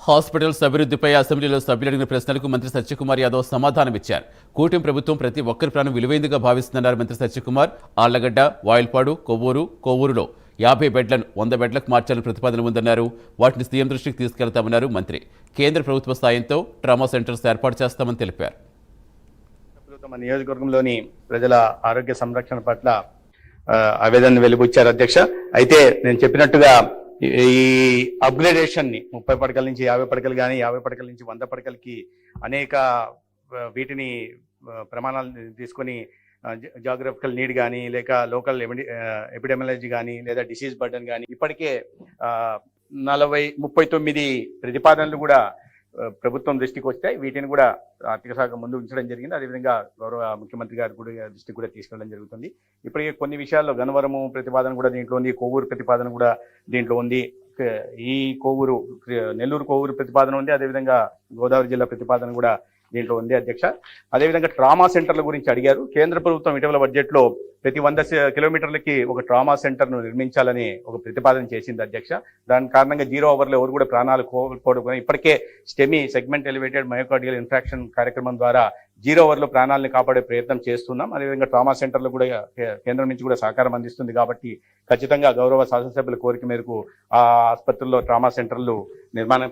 Hospitals అభివృద్ధిపై అసెంబ్లీలో సభ్యులు అడిగిన ప్రశ్నలకు మంత్రి సత్యకుమార్ యాదవ్ సమాధానమిచ్చారు. కూటమి ప్రభుత్వం ప్రతి ఒక్కరి ప్రాణం విలువైందిగా భావిస్తుందన్నారు మంత్రి సత్యకుమార్. ఆళ్లగడ్డ, వాయిల్పాడు, కోవూరులో 50 బెడ్లను 100 బెడ్లకు మార్చాలని ప్రతిపాదన ఉందన్నారు. వాటిని సీఎం దృష్టికి తీసుకెళ్తామన్నారు మంత్రి. కేంద్ర ప్రభుత్వ సాయంతో ట్రామా సెంటర్స్ ఏర్పాటు చేస్తామని తెలిపారు. మన నియోజకవర్గంలోని ప్రజల ఆరోగ్య సంరక్షణ పట్ల ఆవేదన వెలిబుచ్చారు అధ్యక్ష. అయితే నేను చెప్పినట్టుగా ఈ అప్గ్రేడేషన్ ని 30 పడకల నుంచి 50 పడకలు కానీ 50 పడకల నుంచి 100 పడకలకి అనేక వీటిని ప్రమాణాలు తీసుకొని జాగ్రఫికల్ నీడ్ కానీ లేక లోకల్ ఎపిడెమియాలజీ కానీ లేదా డిసీజ్ బర్డన్ కానీ ఇప్పటికే 39 ప్రతిపాదనలు కూడా ప్రభుత్వం దృష్టికి వచ్చాయి. వీటిని కూడా ఆర్థిక శాఖ ముందు ఉంచడం జరిగింది. అదేవిధంగా గౌరవ ముఖ్యమంత్రి గారి దృష్టికి కూడా తీసుకెళ్ళడం జరుగుతుంది. ఇప్పటికే కొన్ని విషయాల్లో గన్నవరము ప్రతిపాదన కూడా దీంట్లో ఉంది, కోవూరు ప్రతిపాదన కూడా దీంట్లో ఉంది. ఈ నెల్లూరు కోవూరు ప్రతిపాదన ఉంది. అదేవిధంగా గోదావరి జిల్లా ప్రతిపాదన కూడా దీంట్లో ఉంది అధ్యక్ష. అదేవిధంగా ట్రామా సెంటర్ల గురించి అడిగారు. కేంద్ర ప్రభుత్వం ఇటీవల బడ్జెట్లో ప్రతి 100 కిలోమీటర్లకి ఒక ట్రామా సెంటర్ను నిర్మించాలని ఒక ప్రతిపాదన చేసింది అధ్యక్ష. దాని కారణంగా 0 అవర్లో ఎవరు కూడా ప్రాణాలు కోల్పోవడం, ఇప్పటికే STEMI segment elevated myocardial infarction కార్యక్రమం ద్వారా 0 అవర్లో ప్రాణాలను కాపాడే ప్రయత్నం చేస్తున్నాం. అదేవిధంగా ట్రామా సెంటర్లు కూడా కేంద్రం నుంచి కూడా సహకారం అందిస్తుంది కాబట్టి ఖచ్చితంగా గౌరవ శాసనసభ్యుల కోరిక మేరకు ఆ ఆసుపత్రుల్లో ట్రామా సెంటర్లు నిర్మాణం